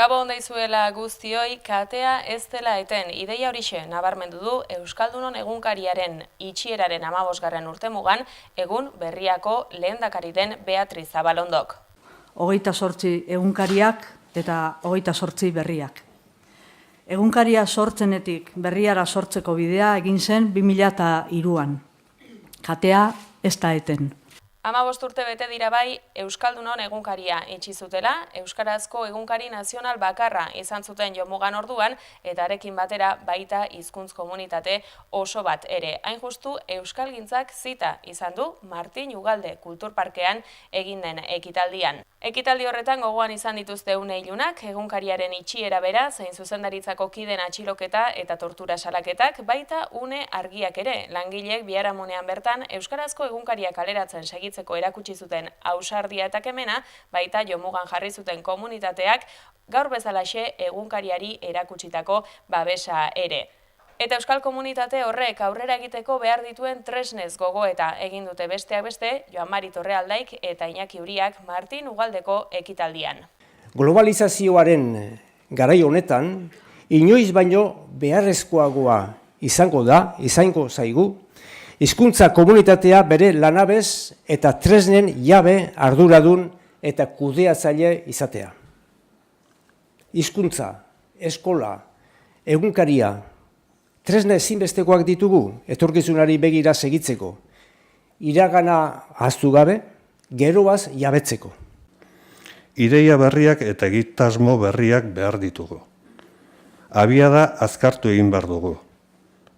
Gabon deizuela guztioi, katea ez dela eten. Ideia horixe nabarmendu du Euskaldunon egunkariaren itxieraren 15. urtemugan egun berriako lehendakari den Beatriz Zabalondok. 28 egunkariak eta 28 berriak. Egunkaria sortzenetik berriara sortzeko bidea egin zen 2003an. Katea ez da eten. 15 urte bete dira bai Euskaldunon egunkaria itxi zutela, Euskarazko egunkari nazional bakarra izan zuten jomugan orduan, eta arekin batera baita hizkuntz komunitate oso bat ere. Hain justu Euskalgintzak zita izan du Martin Ugalde Kulturparkean egin den ekitaldian. Ekitaldi horretan gogoan izan dituzte une ilunak, egunkariaren itxiera bera, zein zuzendaritzako kiden atxiloketa eta tortura salaketak, baita une argiak ere. Langileek biharamunean bertan Euskarazko egunkaria kaleratzen segitzeko erakutsi zuten ausardia eta kemena, baita jomugan jarri zuten komunitateak gaur bezalaxe egunkariari erakutsitako babesa ere. Eta euskal komunitate horrek aurrera egiteko behar dituen tresnez gogoeta egin dute besteak beste, Joan Mari Torrealdaik eta Iñaki Uriak Martin Ugaldeko ekitaldian. Globalizazioaren garai honetan, inoiz baino beharrezkoagoa izango zaigu, hizkuntza komunitatea bere lanabez eta tresnen jabe arduradun eta kudeatzaile izatea. Hizkuntza, eskola, egunkaria, tresna ezinbestekoak ditugu etorkizunari begira segitzeko, iragana ahaztu gabe, geroaz jabetzeko. Ideia berriak eta egitasmo berriak behar ditugu. Abiada azkartu egin behar dugu.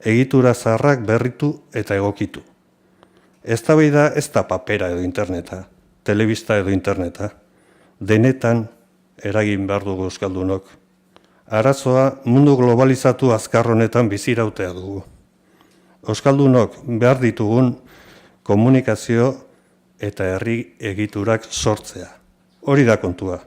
Egitura zaharrak berritu eta egokitu. Eztabaida ez da papera edo interneta, telebista edo interneta. Denetan eragin behar dugu euskaldunok. Arazoa mundu globalizatu azkar honetan bizirautea dugu. Euskaldunok behar ditugun komunikazio eta herri egiturak sortzea. Hori da kontua.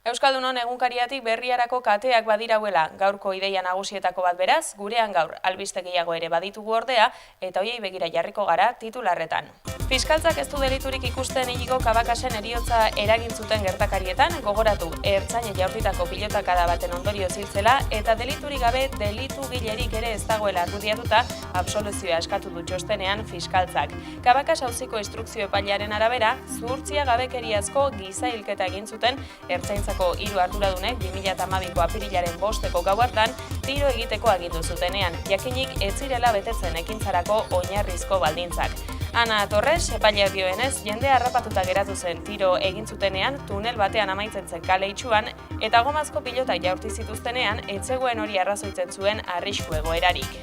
Euskaldunon egunkariatik berriarako kateak badirauela gaurko ideia nagusietako bat beraz, gurean gaur albiste gehiago ere baditugu ordea, eta hoiei begira jarriko gara titularretan. Fiskaltzak ez du deliturik ikusten Inigo Cabakasen heriotza eragin zuten gertakarietan, gogoratu ertzainei jaurtitako pilotakada baten ondorio ziltzela, eta deliturik gabe delitu gilerik ere ez dagoela argudiatuta absoluzioa eskatu du txostenean fiskaltzak. Cabakas auziko instrukzio epailearen arabera, zuhurtzia gabekeriazko giza hilketa egin zuten ertzaintzako 3 arduradunek 2012ko apirilaren 5 gau hartan tiro egiteko agindu zutenean, jakinik ez zirela betetzen ekintzarako oinarrizko baldintzak. Ana Torres, epaileak dioenez, jendea harrapatuta geratu zen tiro egin zutenean, tunel batean amaitzen zen kale itsuan, eta gomazko pilotak jaurti zituztenean, etzegoen hori arrazoitzen zuen arrisku egoerarik.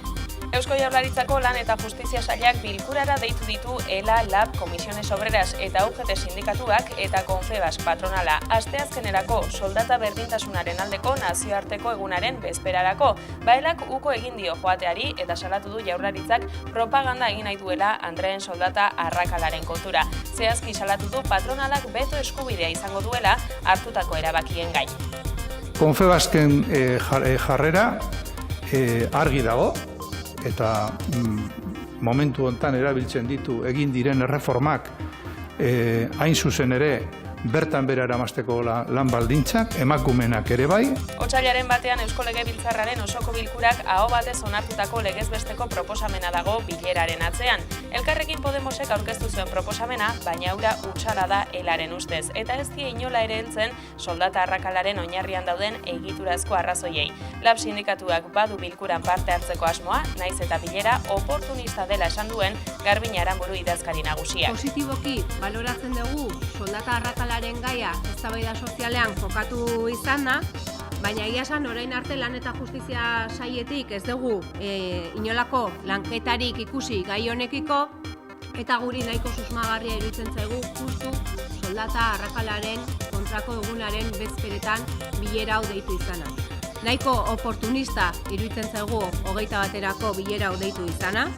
Eusko Jaurlaritzako Lan eta Justizia Sailak bilkurara deitu ditu ELA, LAB, Comisiones Obreras eta UGT sindikatuak eta Confebask patronala asteazkenerako soldata berdintasunaren aldeko nazioarteko egunaren bezperarako. Baelak uko egin dio joateari eta salatu du Jaurlaritzak propaganda egin nahi duela Andreen soldata arrakalaren kontura. Zehazki salatu du patronalak beto eskubidea izango duela hartutako erabakien gain. Confebasken jarrera argi dago, eta momentu honetan erabiltzen ditu egin diren erreformak hain zuzen ere bertan bera eramasteko lan baldintzak, emakumenak ere bai. Otsailaren batean Eusko Legebiltzarraren osoko bilkurak aho batez onartutako legezbesteko proposamena dago bileraren atzean. Elkarrekin Podemosek aurkeztu zuen proposamena, baina hura hutsala da elaren ustez, eta ez die inola ere heltzen soldata arrakalaren oinarrian dauden egiturazko arrazoiei. Lab sindikatuak badu bilkuran parte hartzeko asmoa, naiz eta bilera oportunista dela esan duen Garbine Aranburu idazkari nagusia. Positiboki baloratzen dugu soldata arrakalaren gaia eztabaida sozialean jokatu izana, baina egia esan orain arte Lan eta Justizia Sailetik ez dugu inolako lanketarik ikusi gai honekiko, eta guri nahiko susmagarria iruditzen zaigu justu soldata arrakalaren kontrako egunaren bezperetan bilera hau deitu izana. Nahiko oportunista iruditzen zaigu 21erako bilera hau deitu izana,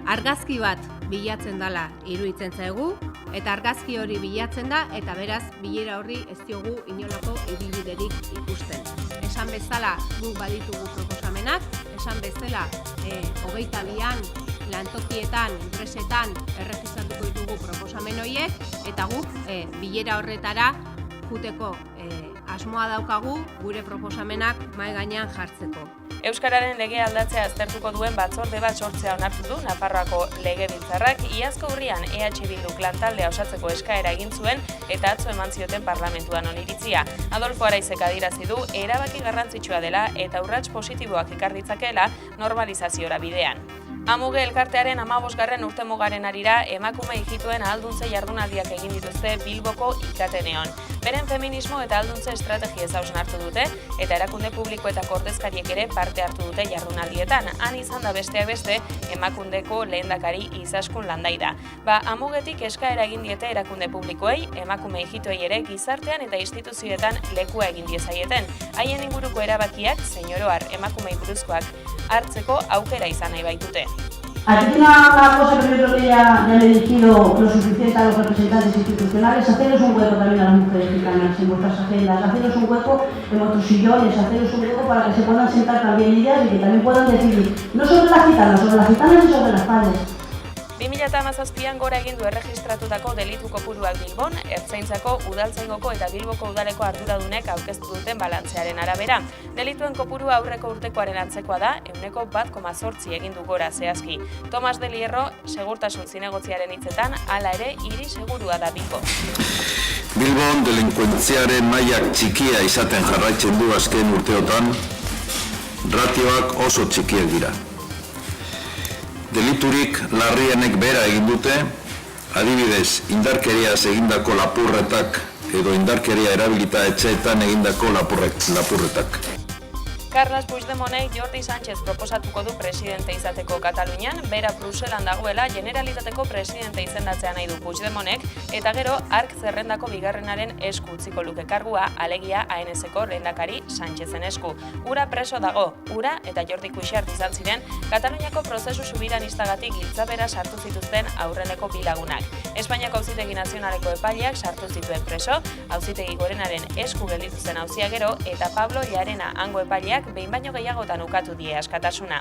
argazki bat bilatzen dela iruditzen zaigu, eta argazki hori bilatzen da, eta beraz bilera horri ez diogu inolako ibilbiderik ikusten. Esan bezala guk baditugu proposamenak, esan bezala 22an lantokietan, enpresetan erregistratuko ditugu proposamen horiek, eta guk bilera horretara juteko asmoa daukagu gure proposamenak mahai gainean jartzeko. Euskararen legea aldatzea aztertuko duen batzorde bat sortzea onartu du Nafarroako Legebiltzarrak iazko urrian EH Bilduk lantaldea osatzeko eskaera egin zuen eta atzo eman zioten parlamentuan oniritzia. Adolfo Araizek adierazi du erabaki garrantzitsua dela eta urrats positiboak ekar ditzakeela normalizaziora bidean. Amuge elkartearen 15. urtemugaren arira emakume ijituen ahalduntze jardunaldiak egin dituzte Bilboko Ikateneon. Beren feminismo eta ahalduntze estrategia ez hausnartu dute eta erakunde publikoetako ordezkariek ere parte hartu dute jardunaldietan. Han izan da besteak beste emakundeko lehendakari Izaskun Landaida. Amugetik eskaera egin diete erakunde publikoei, emakume ijituei ere gizartean eta instituzioetan lekua egin diezaieten. Haien inguruko erabakiak, señoroar emakumei buruzkoak hartzeko aukera izan nahi baitute. Aquí una cosa que yo creo que ya le he dirigido lo suficiente a los representantes institucionales, haceros un hueco también a las mujeres gitanas en vuestras agendas, haceros un hueco en vuestros sillones, haceros un hueco para que se puedan sentar también ellas y que también puedan decidir, no sobre las gitanas y sobre las padres. 2017an gora egin du erregistratutako delitu kopuruak Bilbon, Ertzaintzako, Udaltzaingoko eta Bilboko udaleko arduradunek aurkeztu duten balantzearen arabera. Delituen kopurua aurreko urtekoaren antzekoa da, 1,8 egin du gora zehazki. Tomas del Hierro, segurtasun zinegotziaren hitzetan, hala ere hiri segurua da Bilbo. Bilbon delinkuentziaren mailak txikia izaten jarraitzen du azken urteotan, ratioak oso txikiak dira. Deliturik larrienek bera egin dute, adibidez, indarkeriaz egindako lapurretak edo indarkeria erabilita etxeetan egindako lapurretak. Carles Puigdemontek Jordi Sánchez proposatuko du presidente izateko Katalunian, bera Bruselan dagoela Generalitateko presidente izendatzea nahi du Puigdemontek, eta gero ark zerrendako bigarrenaren esku utziko luke kargua, alegia ANS-eko lehendakari Sánchezen esku. Ura preso dago, Ura eta Jordi Cuixart izan ziren Kataluniako prozesu subiranistagatik giltzapera sartu zituzten aurreneko bilagunak. Espainiako Auzitegi Nazionaleko epaileak sartu zituen preso, Auzitegi Gorenaren esku gelditu zen auzia gero, eta Pablo Llarena hango epaileak behin baino gehiagotan ukatu die askatasuna.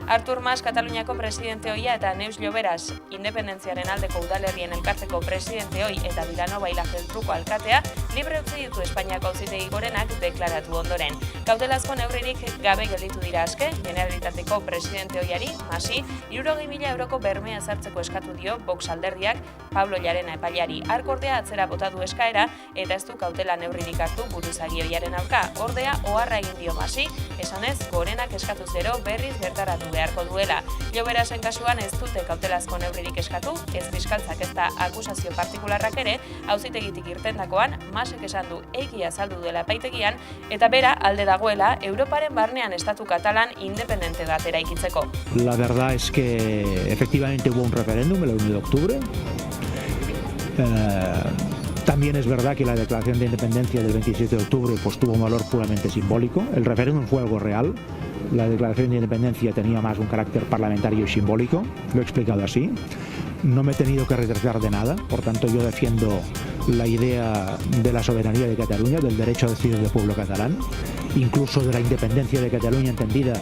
Artur Mas, Kataluniako presidente ohia eta Neus Lloberas, independentziaren aldeko udalerrien elkarteko presidente ohi eta Vilanova y la Geltruko alkatea, libre utzi ditu Espainiako Auzitegi Gorenak deklaratu ondoren. Kautelazko neurririk gabe gelditu dira aske, Generalitateko presidente ohiari, Masi, 60.000 euroko bermea ezartzeko eskatu dio Vox alderdiak Pablo Llarena epaileari. Ark ordea atzera bota du eskaera eta ez du kautela neurririk hartu buruzagi ohiaren aurka. Ordea oharra egin dio Masi, esanez Gorenak eskatu zero berriz bertaratu beharko duela. Lloberasen kasuan ez dute kautelazko neurririk eskatu, ez fiskaltzak ez da akusazio partikularrak ere, auzitegitik irtendakoan, Masek esan du egia azaldu dela epaitegian, eta bera alde dagoela Europaren barnean estatu katalan independente bat eraikitzeko. La verdad es que efectivamente hubo un referéndum el 1 de octubre. También es verdad que la declaración de independencia del 27 de octubre pues, tuvo un valor puramente simbólico. El referéndum fue algo real. La declaración de independencia tenía más un carácter parlamentario y simbólico. Lo he explicado así. No me he tenido que retractar de nada. Por tanto, yo defiendo la idea de la soberanía de Cataluña, del derecho a decidir del pueblo catalán, incluso de la independencia de Cataluña entendida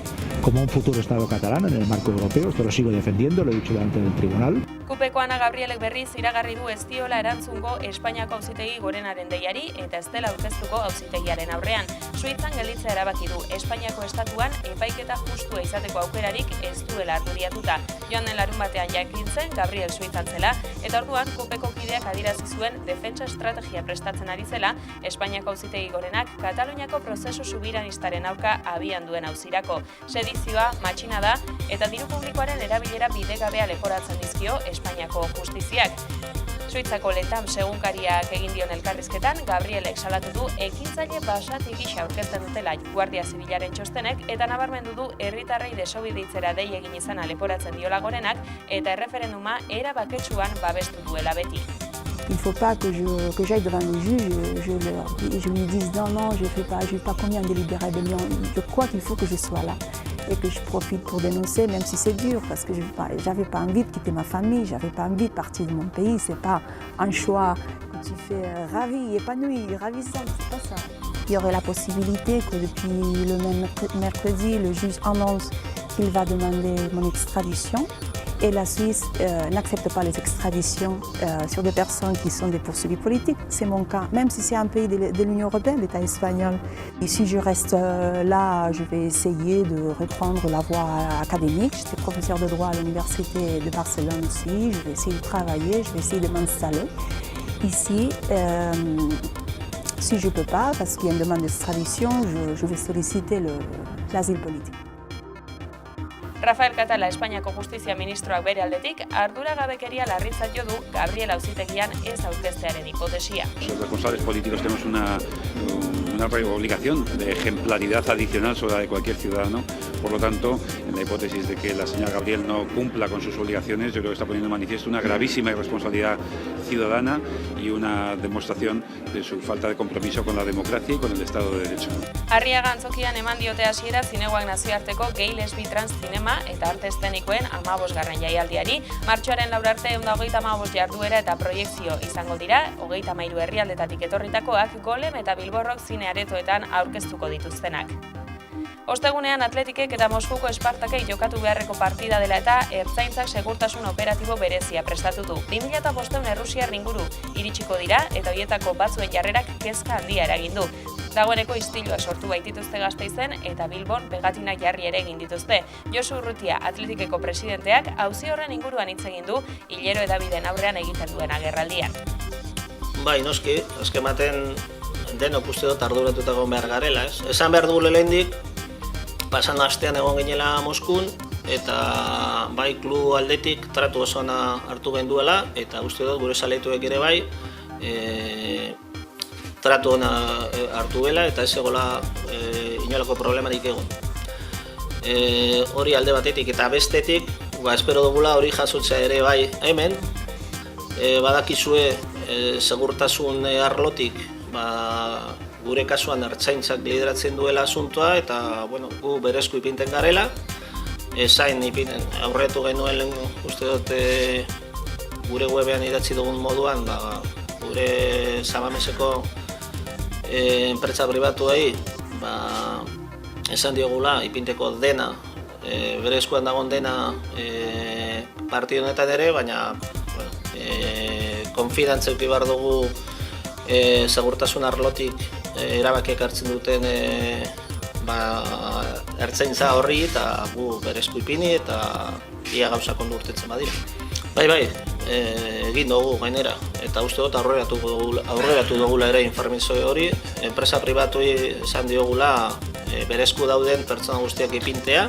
como un futuro Estado catalán en el marco europeo. Esto lo sigo defendiendo, lo he dicho delante del tribunal. Kupeko Ana Gabrielek berriz iragarri du ez diola erantzungo Espainiako Auzitegi Gorenaren deiari eta ez dela aurkeztuko auzitegiaren aurrean. Suitzan gelditzea erabaki du Espainiako estatuan epaiketa justua izateko aukerarik ez duela argudiatuta. Joan den larunbatean jakin zen Gabriel Suitzan zela eta orduan Kupeko kideak adierazi zuen defentsa estrategia prestatzen ari zela Espainiako Auzitegi Gorenak Kataluniako prozesu subiranistaren aurka abian duen auzirako. Sedizioa, matxinada eta diru publikoaren erabilera bidegabea leporatzen dizkio Espainiako justiziak. Suitzako Letam segunkariak egin dion elkarrizketan, Gabrielek salatu du ekintzaile basati gisa aurkezten dutela Guardia Zibilaren txostenek eta nabarmendu du herritarrei desobeditzera dei egin izana leporatzen diola Gorenak eta erreferenduma era baketsuan babestu duela beti. Il ne faut pas que j'aille devant le juge, je lui dise non, je vais pas commis un délit de rébellion. Je crois qu'il faut que je sois là et que je profite pour dénoncer, même si c'est dur, parce que j'avais pas envie de quitter ma famille, j'avais pas envie de partir de mon pays. C'est pas un choix que tu fais ravi, épanoui, ravissant, c'est pas ça. Il y aurait la possibilité que depuis le même mercredi, le juge annonce qu'il va demander mon extradition. Et la Suisse n'accepte pas les extraditions sur des personnes qui sont des poursuivis politiques. C'est mon cas, même si c'est un pays de l'Union européenne, l'État espagnol. Et si je reste là, je vais essayer de reprendre la voie académique. J'étais professeur de droit à l'Université de Barcelone aussi. Je vais essayer de travailler, je vais essayer de m'installer ici. Si je ne peux pas, parce qu'il y a une demande d'extradition, je vais solliciter l'asile politique. Rafael Catala, Espainiako Justizia Ministroak bere aldetik, arduragabekeria larritzat jo du Gabriel auzitegian ez aurkeztearen hipotesia. Los responsables políticos tenemos una obligación de ejemplaridad adicional sobre la de cualquier ciudadano. Por lo tanto, en la hipótesis de que la señora Gabriel no cumpla con sus obligaciones, yo creo que está poniendo de manifiesto una gravísima irresponsabilidad ciudadana y una demostración de su falta de compromiso con la democracia y con el Estado de Derecho. Arriaga antzokian eman diote hasiera Zinegoak nazioarteko gay lesbi trans zinema eta arte eszenikoen 15. jaialdiari. Martxoaren 4 arte 135 jarduera eta proiekzio izango dira, 33 herrialdetatik etorritakoak Golem eta Bilborrok zine aretoetan aurkeztuko dituztenak. Ostegunean Atletikek eta Moskuko Espartakek jokatu beharreko partida dela eta Ertzaintzak segurtasun operatibo berezia prestatu du. 2500 errusiar inguru iritsiko dira eta hoietako batzuen jarrerak kezka handia eragin du. Dagoeneko istilua sortu baitituzte Gasteizen eta Bilbon pegatinak jarri ere egin dituzte. Josu Urrutia Atletikeko presidenteak auzi horren inguruan hitz egin du hilero hedabideen aurrean egiten duen agerraldian. Bai, noski, eskematen denok uste dut arduratuta egon behar garela, ez? Esan behar dugu lehendik, pasan astean egon ginela Moskun, eta bai klub aldetik tratu oso ona hartu genduela, eta uste dut gure zaleituek ere bai, tratu ona hartu gela, eta ez egola inolako problemarik egon. Hori alde batetik eta bestetik, espero dugula hori jasotzea ere bai hemen, badakizue segurtasun arlotik, gure kasuan Ertzaintzak lideratzen duela asuntoa eta gu berezko ipinten garela. Zain ipinten aurretu genuen uste dut gure webean idatzi dugun moduan gure Samameseko enpresa pribatuei esan diogula ipinteko dena, berezkoan dagoen dena partidu honetan ere, baina konfidantza eduki behar dugu segurtasun arlotik erabakiak hartzen duten Ertzaintza horri eta gu berezko ipini eta ia gauzak ondo urtetzen badira. Bai, egin dugu gainera eta uste dut aurreratu dugula ere informazio hori. Enpresa pribatuei esan diogula berezko dauden pertsona guztiak ipintea,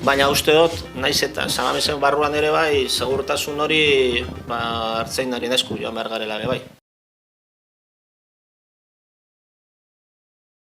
baina uste dut, naiz eta Samamesen barruan ere bai, segurtasun hori Ertzaintzaren esku joan behar garela ere bai.